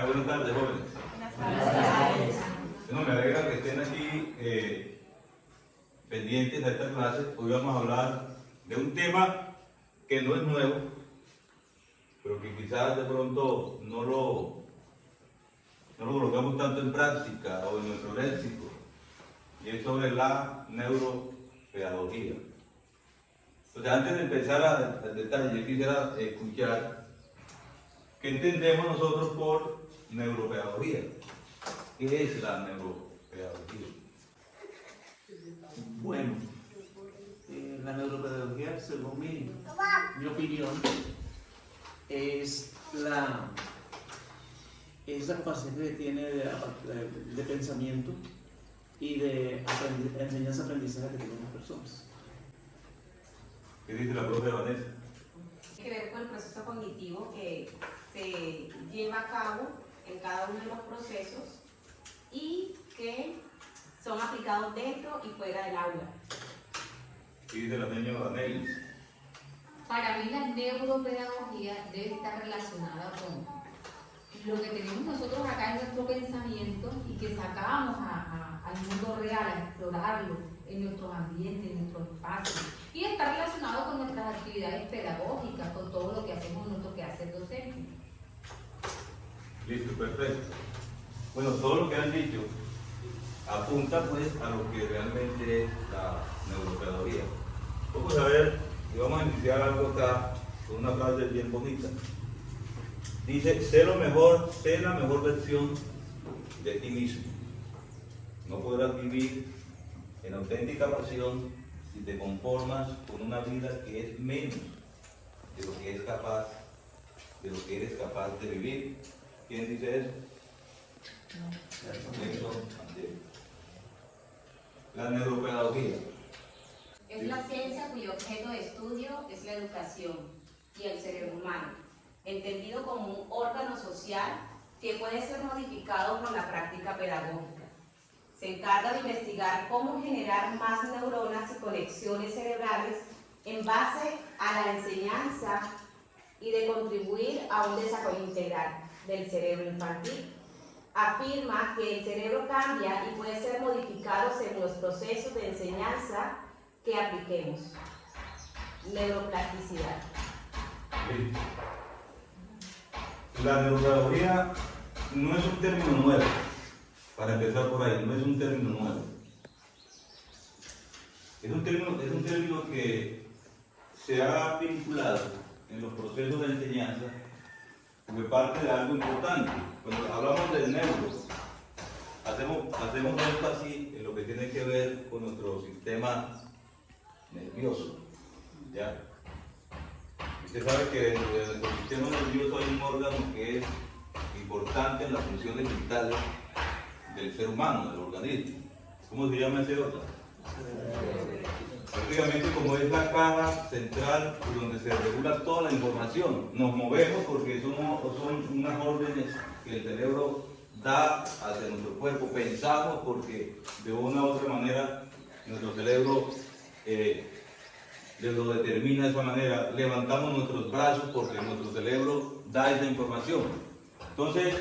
Buenas tardes, jóvenes. Buenas tardes. Bueno, me alegra que estén aquí pendientes de esta clase. Hoy vamos a hablar de un tema que no es nuevo, pero que quizás de pronto no lo colocamos tanto en práctica o en nuestro léxico, y es sobre la neuropedagogía. Entonces, antes de empezar al detalle, yo quisiera escuchar qué entendemos nosotros por neuropedagogía. ¿Qué es la neuropedagogía? Bueno, la neuropedagogía, según mi opinión, es la capacidad que tiene de pensamiento y de enseñanza-aprendizaje que tienen las personas. ¿Qué dice la profe Vanessa? Tiene que ver con el proceso cognitivo que se lleva a cabo en cada uno de los procesos y que son aplicados dentro y fuera del aula. ¿Qué dice la señora Nelis? Para mí la neuropedagogía debe estar relacionada con lo que tenemos nosotros acá en nuestro pensamiento y que sacamos al mundo real, a explorarlo en nuestros ambientes, en nuestros espacios, y está relacionado con nuestras actividades pedagógicas, con todo lo que hacemos en nuestro quehacer docente. Listo, perfecto. Bueno, todo lo que han dicho apunta pues a lo que realmente es la neuropedagogía. Vamos a ver y vamos a iniciar algo acá con una frase bien bonita. Dice, sé la mejor versión de ti mismo. No podrás vivir en auténtica pasión si te conformas con una vida que es menos de lo que eres capaz de vivir. ¿Quién dice eso? La neuropedagogía Es la ciencia cuyo objeto de estudio es la educación y el cerebro humano, entendido como un órgano social que puede ser modificado con la práctica pedagógica. Se encarga de investigar cómo generar más neuronas y conexiones cerebrales en base a la enseñanza y de contribuir a un desarrollo integral del cerebro infantil. Afirma que el cerebro cambia y puede ser modificado según los procesos de enseñanza que apliquemos. Neuroplasticidad. La neuropedagogía no es un término nuevo, para empezar por ahí, no es un término nuevo. Es un término que se ha vinculado en los procesos de enseñanza como parte de algo importante. Cuando hablamos del neuro, hacemos énfasis en lo que tiene que ver con nuestro sistema nervioso. ¿Ya? Usted sabe que dentro de nuestro sistema nervioso hay un órgano que es importante en las funciones vitales del ser humano, del organismo. ¿Cómo se llama ese órgano? Prácticamente como es la caja central donde se regula toda la información. Nos movemos porque son unas órdenes que el cerebro da hacia nuestro cuerpo. Pensamos porque de una u otra manera nuestro cerebro lo determina de esa manera. Levantamos nuestros brazos porque nuestro cerebro da esa información. Entonces,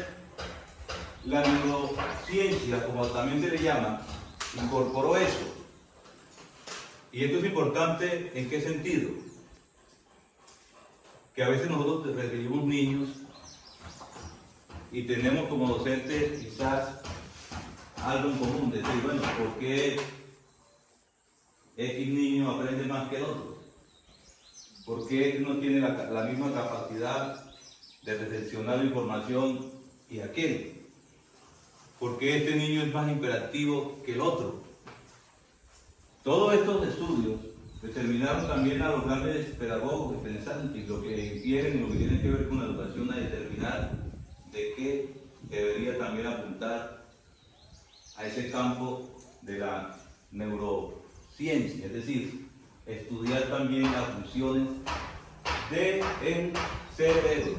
la neurociencia, como también se le llama, incorporó eso. Y esto es importante, ¿en qué sentido? Que a veces nosotros recibimos niños y tenemos como docentes quizás algo en común, decir, bueno, ¿por qué X niño aprende más que el otro? ¿Por qué no tiene la misma capacidad de recepcionar la información y aquel? ¿Por qué este niño es más hiperactivo que el otro? Todos estos estudios determinaron también a los grandes pedagogos y pensantes lo que quieren y lo que tiene que ver con la educación a determinar de qué debería también apuntar a ese campo de la neurociencia, es decir, estudiar también las funciones del cerebro.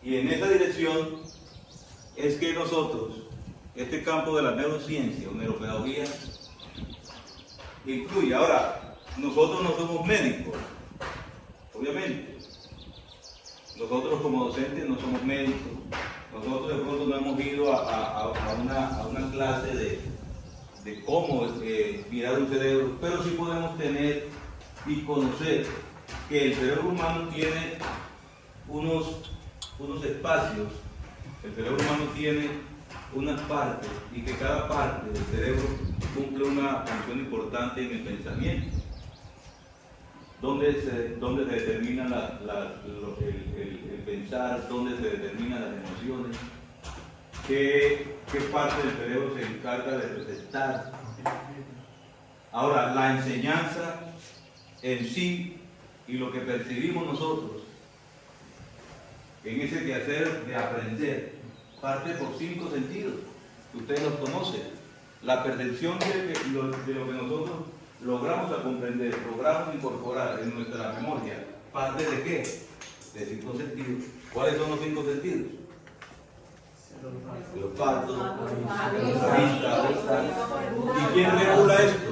Y en esa dirección es que nosotros, este campo de la neurociencia o neuropedagogía, incluye. Ahora, nosotros no somos médicos, obviamente, nosotros como docentes no somos médicos, nosotros de pronto no hemos ido a una clase de cómo mirar un cerebro, pero sí podemos tener y conocer que el cerebro humano tiene unos espacios, el cerebro humano tiene unas partes y que cada parte del cerebro cumple una función importante en el pensamiento, donde se determina el pensar, donde se determinan las emociones, qué parte del cerebro se encarga de detectar. Ahora, la enseñanza en sí y lo que percibimos nosotros en ese quehacer de aprender parte por 5 sentidos, que ustedes los conocen. La percepción de lo que nosotros logramos a comprender, logramos incorporar en nuestra memoria, ¿parte de qué? De 5 sentidos. ¿Cuáles son los 5 sentidos? El olfato, la vista. ¿Y quién regula esto?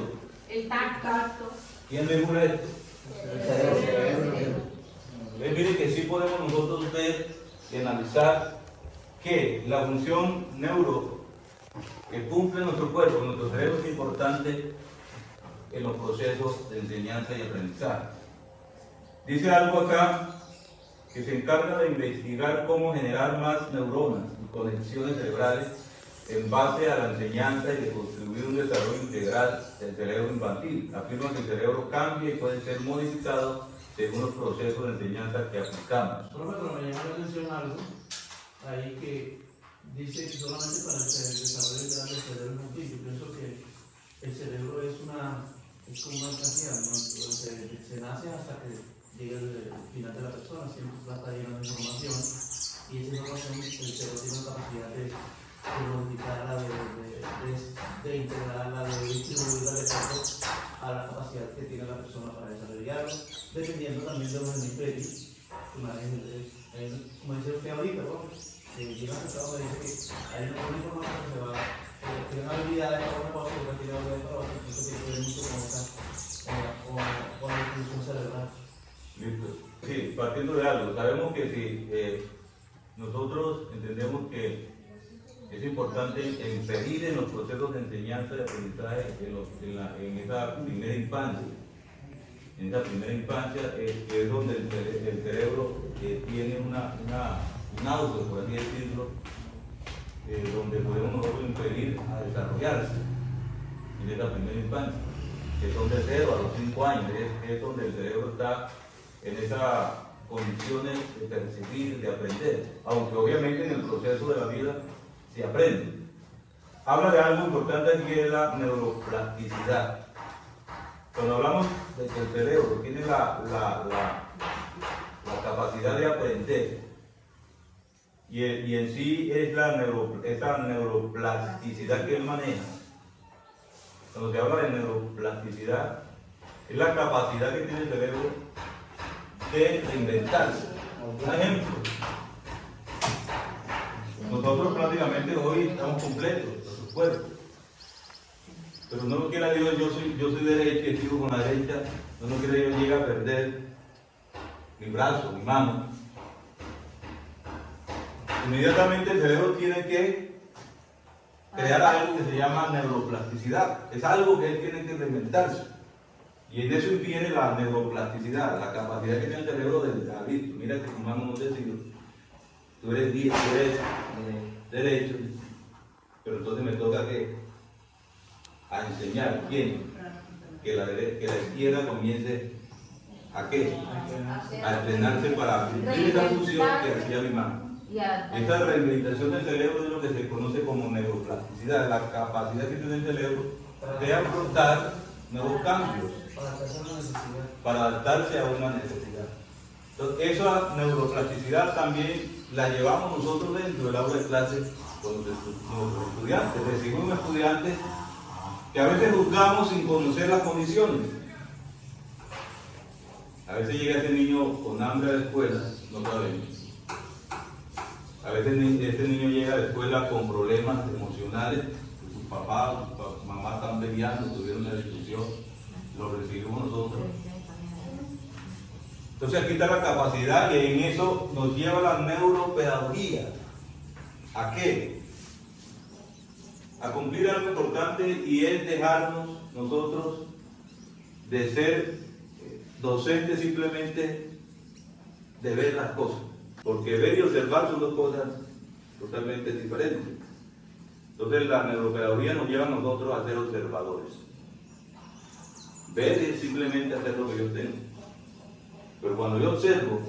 El tacto. ¿Quién regula esto? Miren que sí podemos nosotros ver y analizar que la función neuro que cumple nuestro cuerpo, nuestro cerebro, es importante en los procesos de enseñanza y aprendizaje. Dice algo acá que se encarga de investigar cómo generar más neuronas y conexiones cerebrales en base a la enseñanza y de construir un desarrollo integral del cerebro infantil. Afirma que el cerebro cambia y puede ser modificado según los procesos de enseñanza que aplicamos. Profe, pero me llama la atención algo ahí que dice que solamente para el desarrollo integral del cerebro infantil. Yo pienso que el cerebro es como una alcancía, ¿no? Se nace hasta que llega el final de la persona, siempre está llena de información y esa información el cerebro tiene la capacidad de modificarla, de integrarla, de distribuirla de acuerdo a la capacidad que tiene la persona para desarrollarlo, dependiendo también de los hemisferios. Como dice usted ahorita, llega a trabajo y dice que hay una información que se va, tiene una habilidad de para una cosa y otra tiene habilidad para otra, eso tiene que ver mucho con la función cerebral. Listo. Sí, partiendo de algo, sabemos que si nosotros entendemos que es importante inferir en los procesos de enseñanza y aprendizaje en esa primera infancia. En esa primera infancia es donde el cerebro tiene un auge, por así decirlo, donde podemos nosotros inferir a desarrollarse en esa primera infancia, que son de 0 a los 5 años, es donde el cerebro está en esas condiciones de percibir, de aprender, aunque obviamente en el proceso de la vida se aprende. Habla de algo importante aquí, es la neuroplasticidad. Cuando hablamos de que el cerebro tiene la capacidad de aprender y en sí es esa neuroplasticidad que él maneja, cuando se habla de neuroplasticidad, es la capacidad que tiene el cerebro de reinventarse. Un ejemplo, nosotros prácticamente hoy estamos completos, nuestros cuerpos. Pero no lo quiera Dios, yo soy derecho y sigo con la derecha, no quiera Dios llegue a perder mi brazo, mi mano. Inmediatamente el cerebro tiene que crear algo que se llama neuroplasticidad. Es algo que él tiene que reinventarse. Y en eso viene la neuroplasticidad, la capacidad que tiene el cerebro de David. Mira que como hemos decidido, tú eres derecho, pero entonces me toca a enseñar quién, que la izquierda comience a qué, a entrenarse para cumplir esa función que hacía mi mano. Esta rehabilitación del cerebro es lo que se conoce como neuroplasticidad, la capacidad que tiene el cerebro de afrontar nuevos cambios para adaptarse a una necesidad. Entonces, esa neuroplasticidad también la llevamos nosotros dentro del aula de clase con nuestros estudiantes. Recibimos estudiantes que a veces juzgamos sin conocer las condiciones. A veces llega ese niño con hambre a la escuela, no sabemos. A veces este niño llega a la escuela con problemas emocionales, sus papás, su mamá están peleando, tuvieron una discusión, lo recibimos nosotros. Entonces aquí está la capacidad y en eso nos lleva la neuropedagogía. ¿A qué? A cumplir algo importante y es dejarnos nosotros de ser docentes simplemente de ver las cosas. Porque ver y observar son dos cosas totalmente diferentes. Entonces la neuropedagogía nos lleva a nosotros a ser observadores. Ver es simplemente hacer lo que yo tengo. Pero cuando yo observo,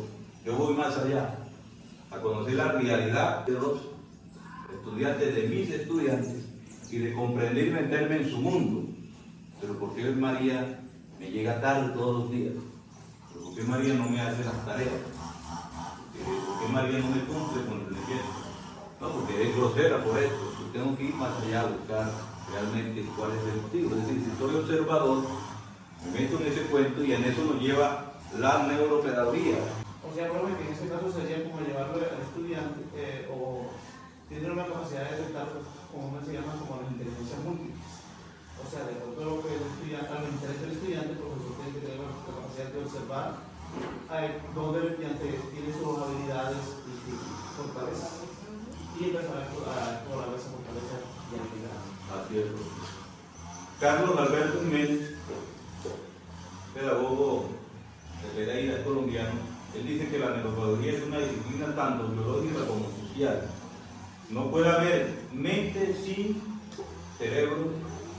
yo voy más allá, a conocer la realidad de los estudiantes, de mis estudiantes, y de comprender y meterme en su mundo. Pero ¿por qué María me llega tarde todos los días? ¿Pero por qué María no me hace las tareas? ¿Por qué María no me cumple con el deber? No, porque es grosera por esto. Yo tengo que ir más allá a buscar realmente cuál es el motivo. Es decir, si soy observador, me meto en ese cuento y en eso nos lleva la neuropedagogía. O sea, profe, que en este caso sería como llevarlo al estudiante o tener una capacidad de detectar, como se llama, como la inteligencia múltiple. O sea, de acuerdo a lo que el estudiante, a lo que interesa el estudiante, el profesor tiene que tener la capacidad de observar dónde el estudiante tiene sus habilidades y fortalezas. Y empezar a explorar esa fortaleza y habilidad. Así es. Carlos Alberto Jiménez, pedagogo de Pereira, colombiano, él dice que la neuropedagogía es una disciplina tanto biológica como social. No puede haber mente sin cerebro,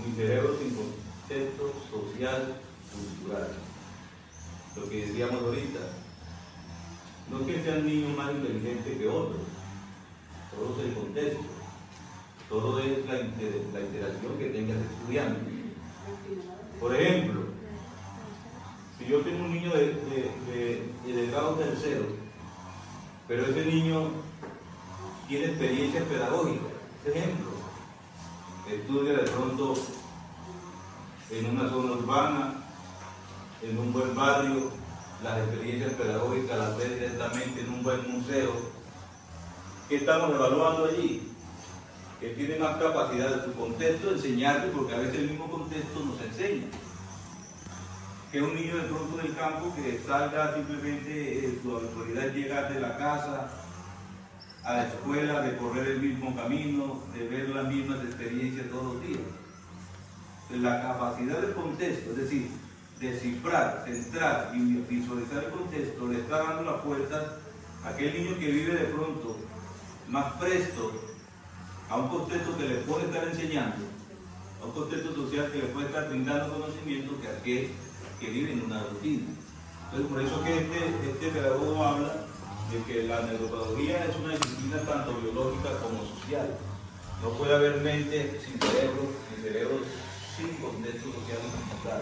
ni cerebro sin contexto social, cultural. Lo que decíamos ahorita, no es que sean niños más inteligentes que otros, todo es el contexto, todo es la interacción que tenga el estudiante. Por ejemplo, si yo tengo un niño de grado tercero, pero ese niño tiene experiencia pedagógica, por ejemplo, estudia de pronto en una zona urbana, en un buen barrio, las experiencias pedagógicas las ve directamente en un buen museo. ¿Qué estamos evaluando allí? Que tiene más capacidad de su contexto de enseñarte, porque a veces el mismo contexto nos enseña. Que un niño de pronto del campo que salga simplemente, su autoridad es llegar de la casa a la escuela, de correr el mismo camino, de ver las mismas experiencias todos los días. La capacidad del contexto, es decir, descifrar, centrar y visualizar el contexto, le está dando la puerta a aquel niño que vive de pronto más presto a un contexto que le puede estar enseñando, a un contexto social que le puede estar brindando conocimiento, que aquel que vive en una rutina. Entonces, por eso que este pedagogo habla de que la neuropedagogía es una disciplina tanto biológica como social. No puede haber mente sin cerebro, ni cerebro sin contexto social y cultural.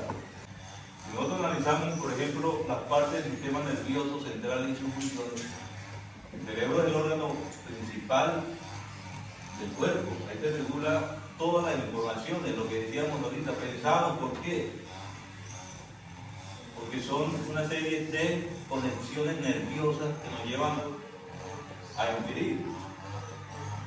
Si nosotros analizamos, por ejemplo, las partes del sistema nervioso central y sus funciones, el cerebro es el órgano principal del cuerpo. Ahí se regula todas las informaciones, lo que decíamos ahorita, pensamos, ¿por qué? Porque son una serie de conexiones nerviosas que nos llevan a inferir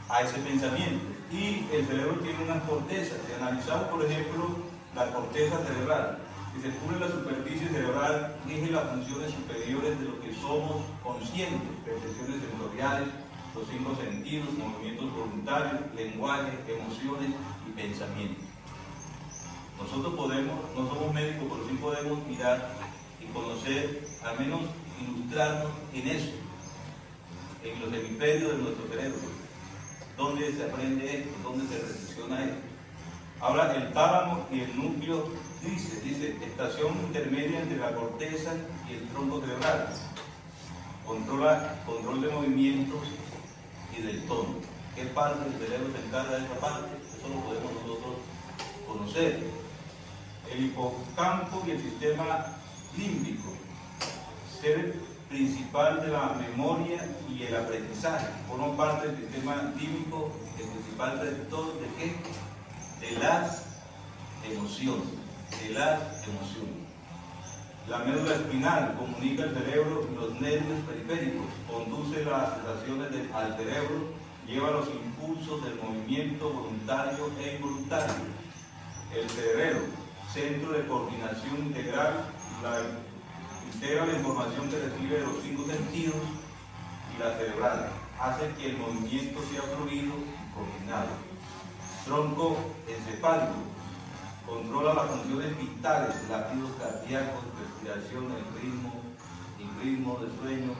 a ese pensamiento. Y el cerebro tiene unas cortezas. Si analizamos, por ejemplo, la corteza cerebral, si se cubre la superficie cerebral, rige las funciones superiores de lo que somos conscientes, percepciones sensoriales, los 5 sentidos, movimientos voluntarios, lenguaje, emociones y pensamientos. Nosotros no somos médicos, pero sí podemos mirar y conocer, al menos ilustrarnos en eso, en los hemisferios de nuestro cerebro, dónde se aprende esto, dónde se recepciona esto. Ahora, el tálamo y el núcleo dice estación intermedia entre la corteza y el tronco cerebral, control de movimientos y del tono. ¿Qué parte del cerebro se encarga de esa parte? Eso lo podemos nosotros conocer. El hipocampo y el sistema límbico, ser principal de la memoria y el aprendizaje, forman parte del sistema límbico, el principal rector de qué? De las emociones, La médula espinal comunica el cerebro y los nervios periféricos, conduce las sensaciones al cerebro, lleva los impulsos del movimiento voluntario e involuntario. El cerebelo, centro de coordinación integral, la integra la información que recibe de los 5 sentidos y la cerebral, hace que el movimiento sea fluido y coordinado. Tronco encefálico, controla las funciones vitales, latidos cardíacos, respiración, el ritmo de sueño,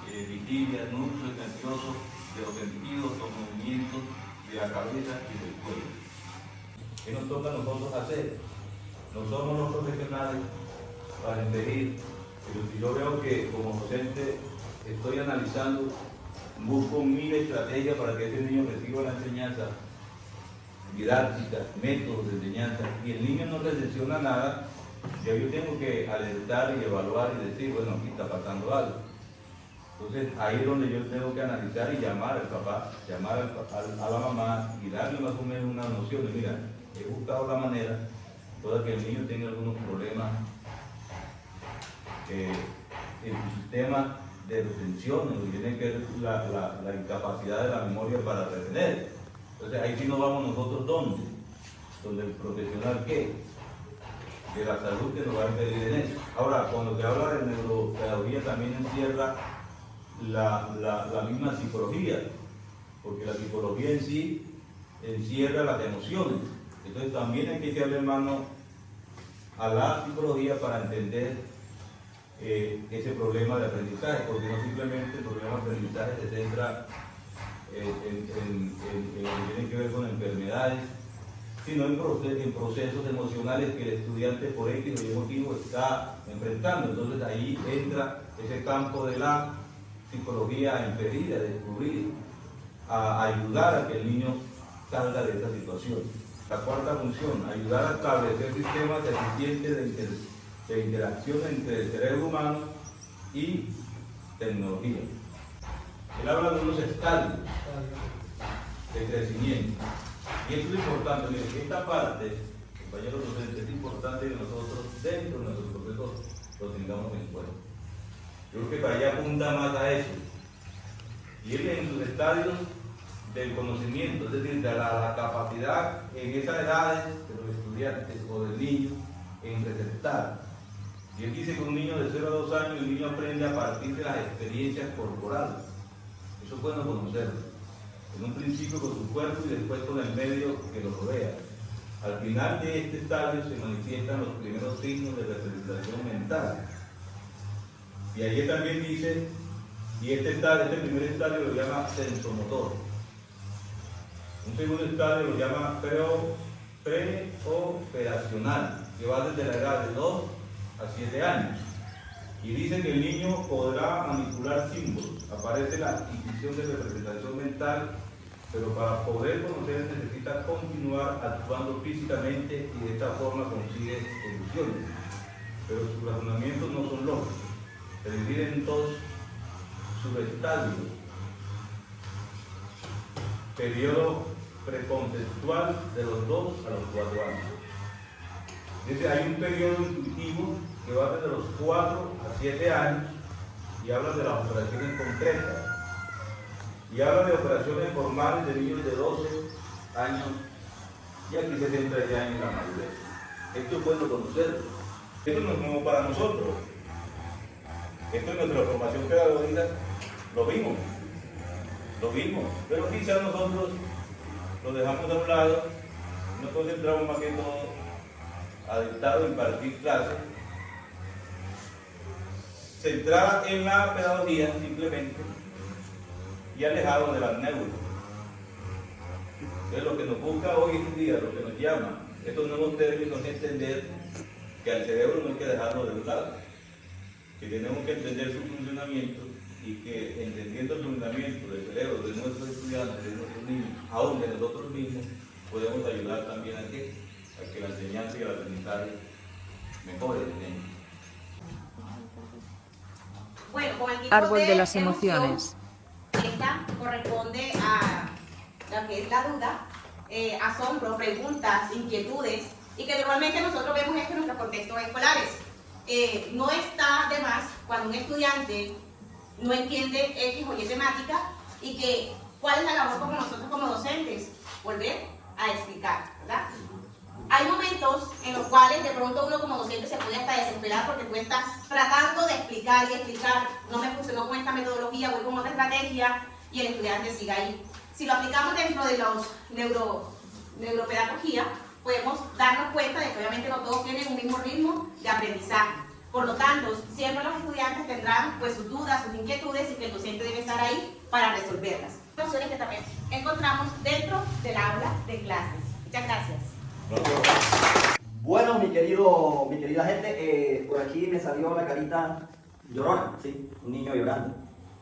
vigilia, núcleo nervioso de los sentidos, los movimientos de la cabeza y del cuello. ¿Qué nos toca a nosotros hacer? No somos los profesionales para impedir, pero si yo veo que como docente estoy analizando, busco 1000 estrategias para que ese niño reciba la enseñanza didáctica, métodos de enseñanza, y el niño no recepciona nada, yo tengo que alertar y evaluar y decir, bueno, aquí está pasando algo. Entonces ahí es donde yo tengo que analizar y llamar al papá, llamar a la mamá y darle más o menos una noción de, mira, he buscado la manera, puede que el niño tenga algunos problemas en su sistema de retención, lo que tiene que ver la incapacidad de la memoria para retener. Entonces ahí sí nos vamos nosotros donde el profesional ¿qué? De la salud que nos va a impedir en eso. Ahora, cuando se habla de neuropedagogía también encierra la misma psicología, porque la psicología en sí encierra las emociones. Entonces también hay que echarle mano a la psicología para entender ese problema de aprendizaje, porque no simplemente el problema de aprendizaje se centra tiene que ver con enfermedades, sino en procesos emocionales que el estudiante por X o Y motivo está enfrentando. Entonces ahí entra ese campo de la psicología a impedir, a descubrir, a ayudar a que el niño salga de esta situación. La cuarta función, ayudar a establecer sistemas eficientes de interacción entre el cerebro humano y tecnología. Él habla de unos estadios de crecimiento. Y esto es importante, miren, que esta parte, compañeros docentes, es importante que nosotros, dentro de nuestro proceso, lo tengamos en cuenta. Yo creo que para allá apunta más a eso. Y él en sus estadios del conocimiento, es decir, de la capacidad en esas edades de los estudiantes o del niño en receptar. Y él dice que un niño de 0 a 2 años, el niño aprende a partir de las experiencias corporales. Eso es bueno conocerlo. En un principio con su cuerpo y después con el medio que lo rodea. Al final de este estadio se manifiestan los primeros signos de representación mental. Y ahí también dice, y este primer estadio lo llama sensomotor. Un segundo estadio lo llama preoperacional, que va desde la edad de 2 a 7 años. Y dice que el niño podrá manipular símbolos. Aparece la adquisición de representación mental, pero para poder conocer necesita continuar actuando físicamente y de esta forma consigue soluciones. Pero sus razonamientos no son lógicos. Se dividen en 2 subestadios. Periodo preconceptual de los 2 a los 4 años. Dice, hay un periodo intuitivo que va desde los 4 a 7 años y habla de las operaciones concretas. Y habla de operaciones formales de niños de 12 años y aquí se centra ya en la madurez. Esto es bueno conocerlo. Esto no es nuevo para nosotros. Esto en nuestra formación pedagógica lo vimos, pero quizás nosotros lo dejamos de un lado, nos concentramos más que todo a dictar o impartir clases, centrada en la pedagogía simplemente y alejado de las neuronas. Entonces lo que nos busca hoy en día, lo que nos llama, estos nuevos términos es entender que al cerebro no hay que dejarlo de un lado, que tenemos que entender su funcionamiento y que entendiendo el funcionamiento del cerebro de nuestros estudiantes, de nuestros niños, aún de nosotros mismos, podemos ayudar también a que la enseñanza y el aprendizaje mejoren en ellos. Bueno, con el tipo Árbol de las emoción, emociones. esta corresponde a lo que es la duda, asombro, preguntas, inquietudes, y que normalmente nosotros vemos esto en nuestros contextos escolares. No está de más cuando un estudiante no entiende X o Y temática y que cuál es la labor como nosotros como docentes, volver a explicar, ¿verdad? Hay momentos en los cuales de pronto uno como docente se puede hasta desesperar porque tú estás tratando de explicar y explicar, no me funcionó con esta metodología, voy con otra estrategia y el estudiante sigue ahí. Si lo aplicamos dentro de los neuropedagogía, podemos darnos cuenta de que obviamente no todos tienen un mismo ritmo de aprendizaje. Por lo tanto, siempre los estudiantes tendrán pues sus dudas, sus inquietudes y que el docente debe estar ahí para resolverlas. Opciones que también encontramos dentro del aula de clases. Muchas gracias. Bueno, mi querida gente, por aquí me salió la carita llorona, ¿sí? Un niño llorando.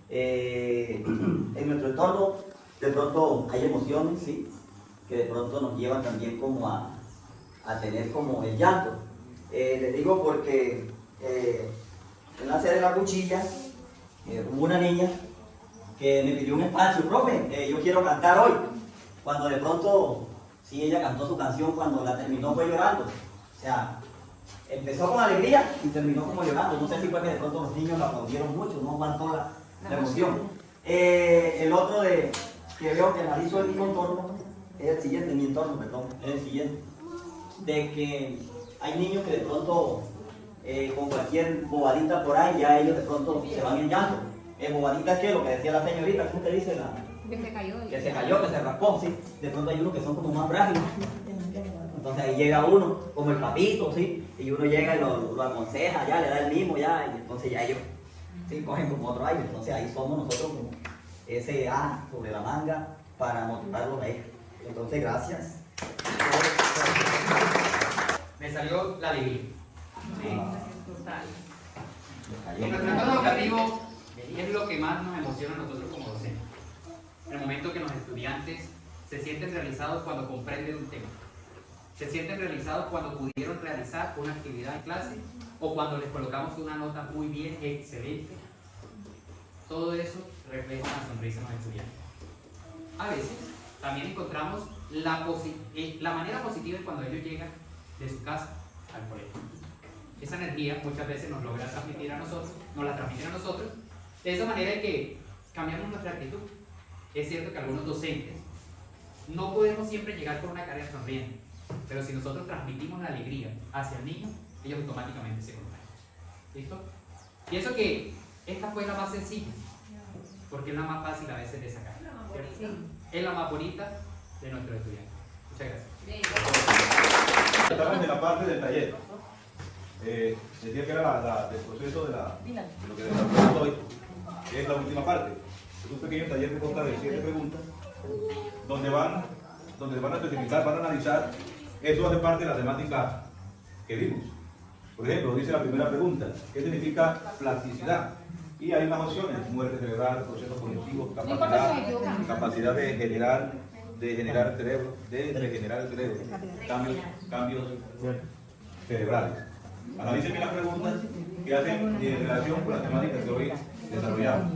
En nuestro entorno, de pronto hay emociones, ¿sí? Que de pronto nos llevan también como a tener como el llanto. Les digo porque en la sede de la cuchilla hubo una niña que me pidió un espacio, profe, yo quiero cantar hoy. Cuando de pronto, sí, ella cantó su canción, cuando la terminó fue llorando. O sea, empezó con alegría y terminó como llorando. No sé si fue que de pronto los niños la aplaudieron mucho, no aguantó la emoción. El otro que veo que analizo en mi entorno es el siguiente, en mi entorno, perdón, es el siguiente. De que hay niños que de pronto, con cualquier bobadita por ahí, ya ellos de pronto se van en llanto. Bobadita es que lo que decía la señorita, ¿cómo te dice? Que se cayó. Que se cayó, que se raspó, ¿sí? De pronto hay unos que son como más frágiles. Entonces ahí llega uno, como el papito, ¿sí? Y uno llega y lo aconseja, ya le da el mismo, ya, y entonces ya ellos, ¿sí? Cogen como otro aire. Entonces ahí somos nosotros como ese sobre la manga para motivarlos a ellos. Entonces, gracias. Me salió la alegría. Sí. Total. En nuestro entorno educativo es lo que más nos emociona a nosotros como docentes. El momento que los estudiantes se sienten realizados cuando comprenden un tema. Se sienten realizados cuando pudieron realizar una actividad en clase o cuando les colocamos una nota muy bien, excelente. Todo eso refleja una sonrisa en los estudiantes. A veces también encontramos la manera positiva es cuando ellos llegan de su casa al colegio. Esa energía muchas veces nos logra transmitir a nosotros, nos la transmiten a nosotros, de esa manera en que cambiamos nuestra actitud. Es cierto que algunos docentes no podemos siempre llegar con una cara sonriente, pero si nosotros transmitimos la alegría hacia el niño, ellos automáticamente se contagian. ¿Listo? Pienso que esta fue la más sencilla, porque es la más fácil a veces de sacar. ¿Cierto? Es la más bonita de nuestros estudiantes. Muchas gracias. Estamos en la parte del taller. Decía que era el proceso de lo que desarrollamos hoy, que es la última parte. Es un pequeño taller que consta de 7 preguntas, donde van a especificar, van a analizar. Eso hace parte de la temática que vimos. Por ejemplo, dice la primera pregunta, ¿qué significa plasticidad? Y hay unas opciones: muerte cerebral, procesos cognitivos, capacidad de generar el cerebro, de regenerar el cerebro, cambios cerebrales. Analicen bien las preguntas que hacen en relación con la temática que hoy desarrollamos.